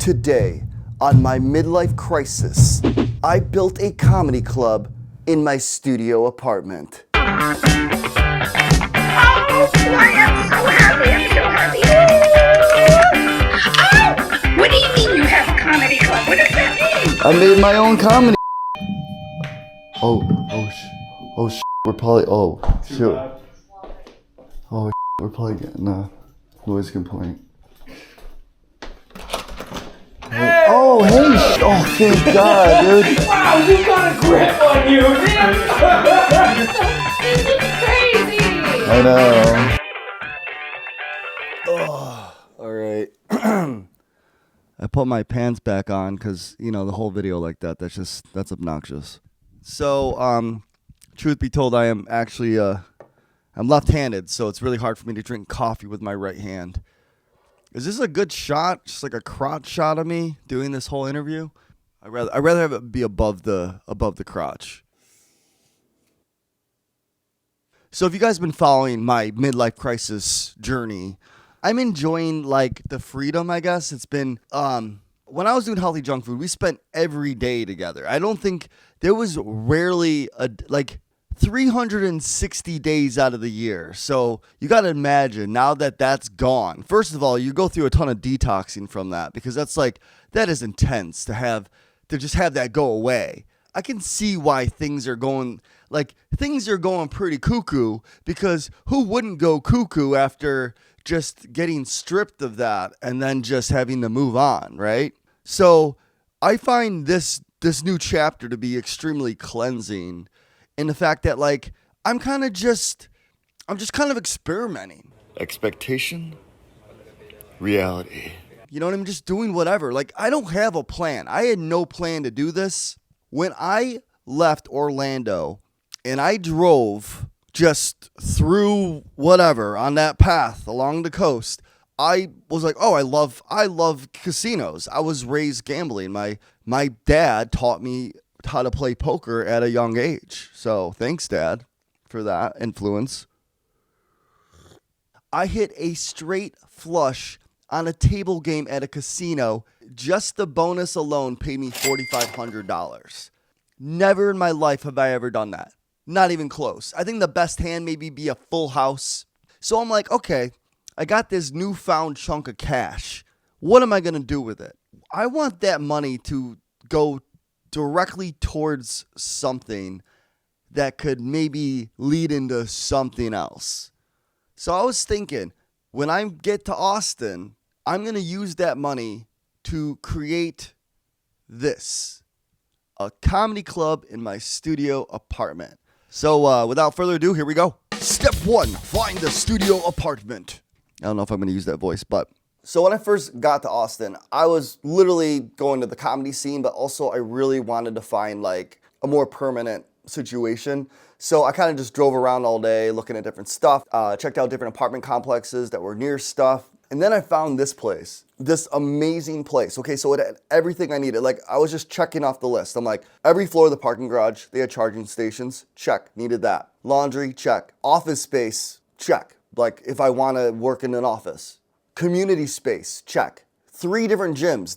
Today, on my midlife crisis, I built a comedy club in my studio apartment. Oh, I am so happy. I'm so happy. Oh, what do you mean you have a comedy club? What does that mean? I made my own comedy. We're probably, we're probably getting a noise complaint. Hey. Oh, thank God, dude. Wow, you got a grip on you, man. This is crazy. I know. Oh, all right. I put my pants back on because, the whole video like that, that's obnoxious. So, truth be told, I am actually, I'm left-handed, so it's really hard for me to drink coffee with my right hand. Is this a good shot? Just like a crotch shot of me doing this whole interview? I'd rather have it be above the crotch. So if you guys have been following my midlife crisis journey, I'm enjoying like the freedom, I guess. It's been when I was doing healthy junk food, we spent every day together. I don't think there was rarely 360 days out of the year. So you got to imagine now that that's gone. First of all, you go through a ton of detoxing from that because that is intense to just have that go away. I can see why things are going pretty cuckoo, because who wouldn't go cuckoo after just getting stripped of that and then just having to move on, right? So I find this new chapter to be extremely cleansing in the fact that I'm just kind of experimenting. Expectation, reality. You know what I'm just doing whatever. I don't have a plan. I had no plan to do this. When I left Orlando and I drove just through whatever on that path along the coast, I was like, oh, I love casinos. I was raised gambling. My dad taught me how to play poker at a young age. So thanks, Dad, for that influence. I hit a straight flush on a table game at a casino. Just the bonus alone paid me $4,500. Never in my life have I ever done that. Not even close. I think the best hand maybe be a full house. So I'm like, okay, I got this newfound chunk of cash. What am I going to do with it? I want that money to go directly towards something that could maybe lead into something else. So I was thinking, when I get to Austin, I'm going to use that money to create this, a comedy club in my studio apartment. So without further ado, here we go. Step 1, find the studio apartment. I don't know if I'm going to use that voice, but... So when I first got to Austin, I was literally going to the comedy scene, but also I really wanted to find a more permanent situation. So I kind of just drove around all day looking at different stuff, checked out different apartment complexes that were near stuff. And then I found this place, this amazing place. Okay, so it had everything I needed. I was just checking off the list. I'm like, every floor of the parking garage, they had charging stations. Check, needed that. Laundry, check. Office space, check. If I want to work in an office. Community space, check. 3 different gyms.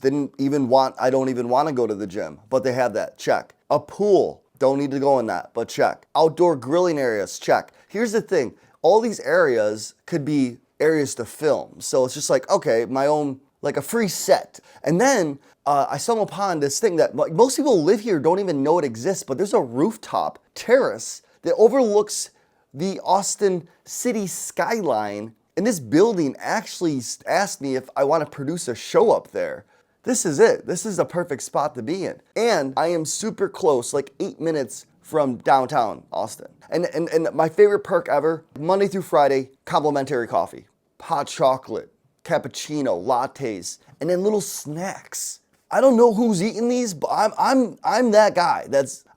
I don't even want to go to the gym, but they have that, check. A pool, don't need to go in that, but check. Outdoor grilling areas, check. Here's the thing, all these areas could be areas to film. So it's just okay, my own, a free set. And then I stumbled upon this thing that most people live here don't even know it exists, but there's a rooftop terrace that overlooks the Austin city skyline. And this building actually asked me if I want to produce a show up there. This is it. This is the perfect spot to be in. And I am super close, 8 minutes from downtown Austin. And my favorite perk ever, Monday through Friday, complimentary coffee, hot chocolate, cappuccino, lattes, and then little snacks. I don't know who's eating these, but I'm that guy.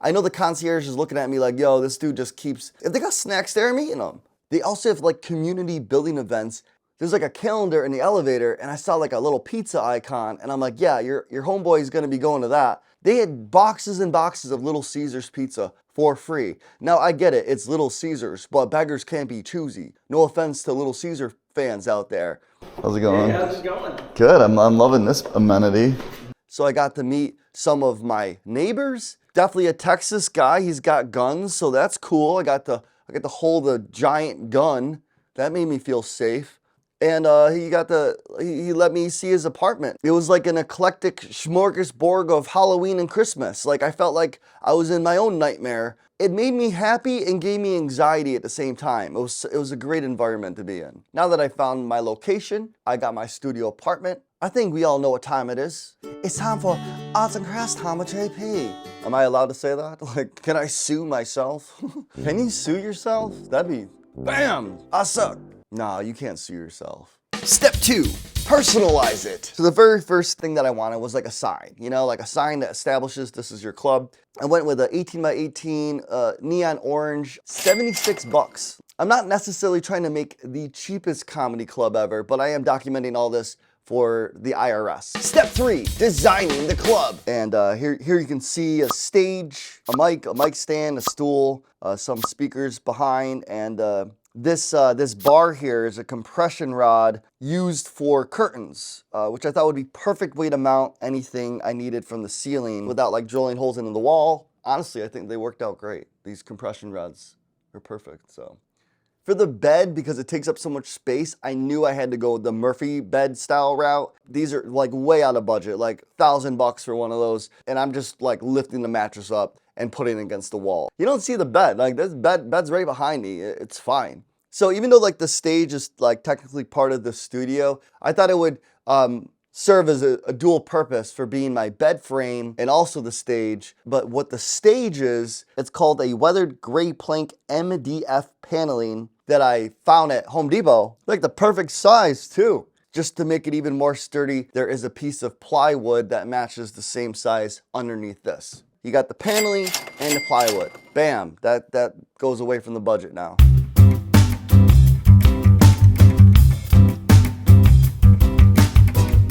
I know the concierge is looking at me like, yo, this dude just keeps, if they got snacks there, I'm eating them. They also have community building events. There's a calendar in the elevator, and I saw a little pizza icon, and I'm like, yeah, your homeboy is gonna be going to that. They had boxes and boxes of Little Caesars pizza for free. Now I get it, it's Little Caesars, but beggars can't be choosy. No offense to Little Caesar fans out there. How's it going? Hey, how's it going? Good. I'm loving this amenity. So I got to meet some of my neighbors. Definitely a Texas guy. He's got guns, so that's cool. I got to hold a giant gun. That made me feel safe. And he let me see his apartment. It was like an eclectic smorgasbord of Halloween and Christmas. Like I felt like I was in my own nightmare. It made me happy and gave me anxiety at the same time. It was a great environment to be in. Now that I found my location, I got my studio apartment. I think we all know what time it is. It's time for Arts and Crafts Time with JP. Am I allowed to say that? Like, can I sue myself? Can you sue yourself? That'd be, bam, I suck. No, you can't sue yourself. Step 2, personalize it. So the very first thing that I wanted was like a sign, like a sign that establishes this is your club. I went with an 18 by 18 neon orange, $76. I'm not necessarily trying to make the cheapest comedy club ever, but I am documenting all this for the IRS. Step 3, designing the club. And here you can see a stage, a mic stand, a stool, some speakers behind, and this bar here is a compression rod used for curtains, which I thought would be perfect way to mount anything I needed from the ceiling without like drilling holes into the wall. Honestly, I think they worked out great. These compression rods are perfect, so. For the bed, because it takes up so much space, I knew I had to go the Murphy bed style route. These are like way out of budget, like $1,000 for one of those. And I'm just like lifting the mattress up and putting it against the wall. You don't see the bed, like this bed's right behind me, it's fine. So even though like the stage is like technically part of the studio, I thought it would serve as a dual purpose for being my bed frame and also the stage. But what the stage is, it's called a weathered gray plank MDF paneling that I found at Home Depot. Like the perfect size too. Just to make it even more sturdy, there is a piece of plywood that matches the same size underneath this. You got the paneling and the plywood. Bam, that goes away from the budget now.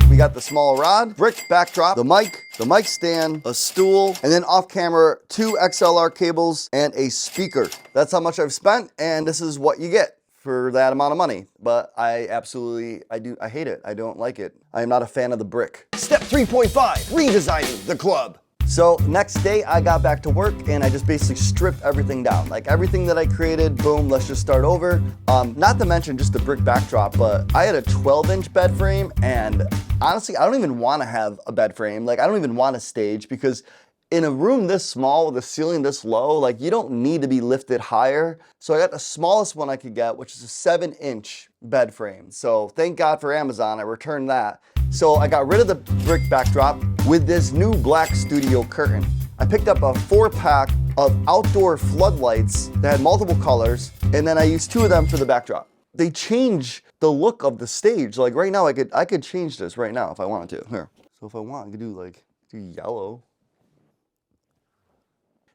We got the small rod, brick backdrop, the mic stand, a stool, and then off camera, 2 XLR cables and a speaker. That's how much I've spent, and this is what you get for that amount of money. But I hate it. I don't like it. I am not a fan of the brick. Step 3.5, redesigning the club. So next day I got back to work and I just basically stripped everything down. Like everything that I created, boom, let's just start over. Not to mention just the brick backdrop, but I had a 12-inch bed frame, and honestly, I don't even want to have a bed frame. Like I don't even want a stage, because in a room this small with a ceiling this low, like you don't need to be lifted higher. So I got the smallest one I could get, which is a 7-inch bed frame. So thank God for Amazon, I returned that. So I got rid of the brick backdrop with this new black studio curtain. I picked up a 4-pack of outdoor floodlights that had multiple colors, and then I used 2 of them for the backdrop. They change the look of the stage. Like right now, I could change this right now if I wanted to. Here. So if I want, I could do yellow.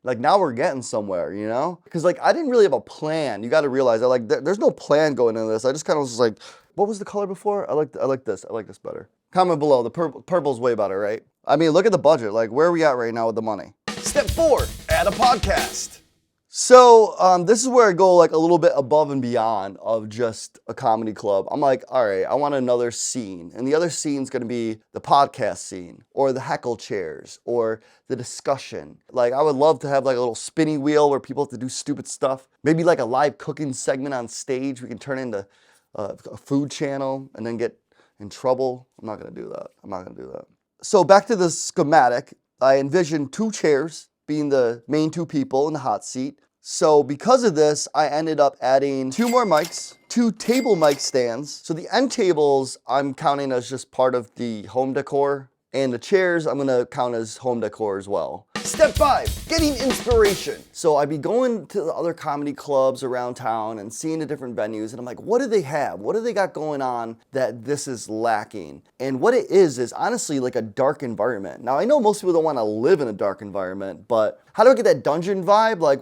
Like now we're getting somewhere, Because like I didn't really have a plan. You got to realize that there's no plan going into this. I just kind of was like, what was the color before? I like this. I like this better. Comment below. The purple's way better, right? I mean, look at the budget. Like where are we at right now with the money? Step 4, add a podcast. So this is where I go like a little bit above and beyond of just a comedy club. I'm like, all right, I want another scene. And the other scene's gonna be the podcast scene, or the heckle chairs, or the discussion. Like I would love to have like a little spinny wheel where people have to do stupid stuff. Maybe like a live cooking segment on stage we can turn into a food channel and then get in trouble. I'm not gonna do that. So back to the schematic, I envisioned 2 chairs being the main 2 people in the hot seat. So because of this, I ended up adding 2 more mics, 2 table mic stands. So the end tables I'm counting as just part of the home decor, and the chairs I'm gonna count as home decor as well. Step 5, getting inspiration. So I'd be going to the other comedy clubs around town and seeing the different venues, and I'm like, what do they have? What do they got going on that this is lacking? And what it is honestly like a dark environment. Now I know most people don't want to live in a dark environment, but how do I get that dungeon vibe? Like,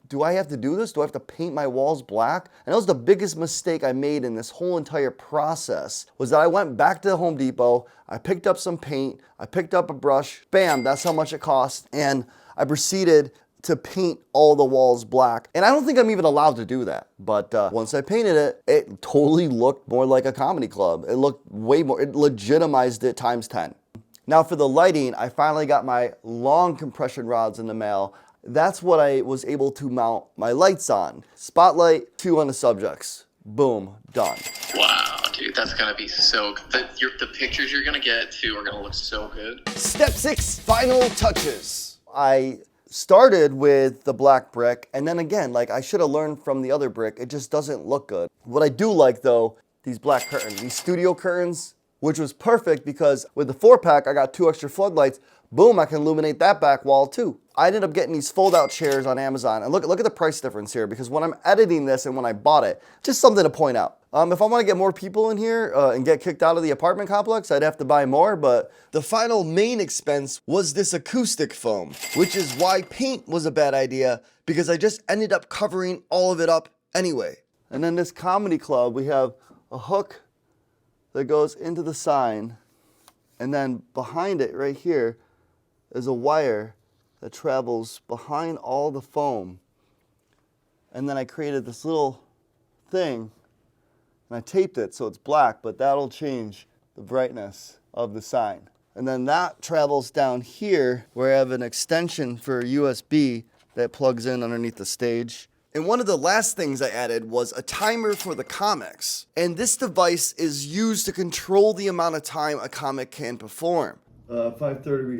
do I have to do this? Do I have to paint my walls black? And that was the biggest mistake I made in this whole entire process, was that I went back to Home Depot, I picked up some paint, I picked up a brush, bam, that's how much it cost. And I proceeded to paint all the walls black. And I don't think I'm even allowed to do that. But once I painted it, it totally looked more like a comedy club. It looked way more, it legitimized it times 10. Now for the lighting, I finally got my long compression rods in the mail. That's what I was able to mount my lights on. Spotlight, 2 on the subjects. Boom, done. Wow, dude, that's gonna be so good. The pictures you're gonna get too are gonna look so good. Step 6, final touches. I started with the black brick, and then again, like I should have learned from the other brick, it just doesn't look good. What I do like though, these black curtains, these studio curtains, which was perfect because with the 4-pack, I got 2 extra floodlights. Boom, I can illuminate that back wall too. I ended up getting these fold-out chairs on Amazon. And look at the price difference here, because when I'm editing this and when I bought it, just something to point out. If I want to get more people in here and get kicked out of the apartment complex, I'd have to buy more, but the final main expense was this acoustic foam, which is why paint was a bad idea, because I just ended up covering all of it up anyway. And then this comedy club, we have a hook that goes into the sign, and then behind it right here is a wire that travels behind all the foam. And then I created this little thing and I taped it so it's black, but that'll change the brightness of the sign. And then that travels down here where I have an extension for USB that plugs in underneath the stage. And one of the last things I added was a timer for the comics. And this device is used to control the amount of time a comic can perform. 5:30, we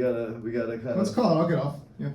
gotta kind of... Let's call it, I'll get off. Yeah.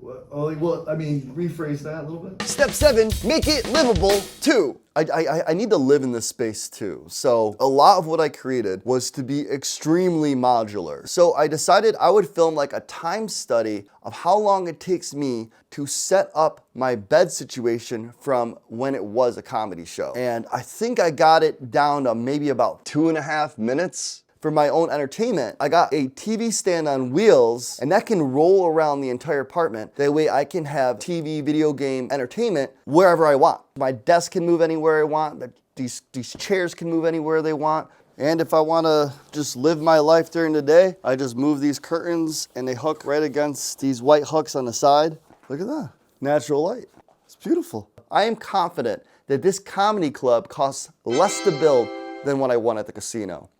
Well, I mean, rephrase that a little bit. Step 7, make it livable too. I need to live in this space too. So a lot of what I created was to be extremely modular. So I decided I would film like a time study of how long it takes me to set up my bed situation from when it was a comedy show. And I think I got it down to maybe about 2.5 minutes. For my own entertainment, I got a TV stand on wheels, and that can roll around the entire apartment. That way I can have TV, video game, entertainment wherever I want. My desk can move anywhere I want. These chairs can move anywhere they want. And if I want to just live my life during the day, I just move these curtains and they hook right against these white hooks on the side. Look at that, natural light. It's beautiful. I am confident that this comedy club costs less to build than what I won at the casino.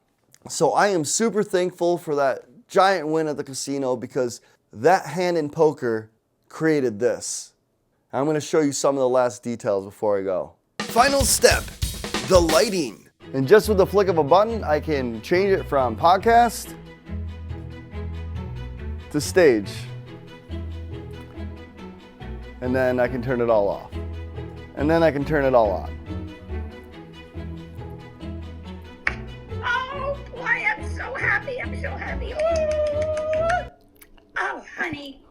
So I am super thankful for that giant win at the casino, because that hand in poker created this. I'm going to show you some of the last details before I go. Final step, the lighting. And just with the flick of a button, I can change it from podcast to stage. And then I can turn it all off. And then I can turn it all on. I'm so happy. Ooh. Oh, honey.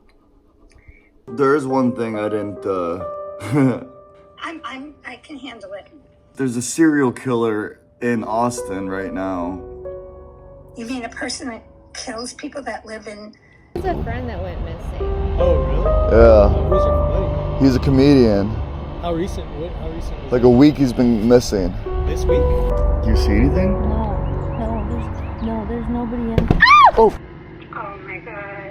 There is one thing I didn't, I can handle it. There's a serial killer in Austin right now. You mean a person that kills people that live in... There's a friend that went missing. Oh, really? Yeah. Who's your buddy? He's a comedian. How recent? How recent was Like a week he's been missing. this week? Do you see anything? No, there's nobody in. Oh! Oh my God.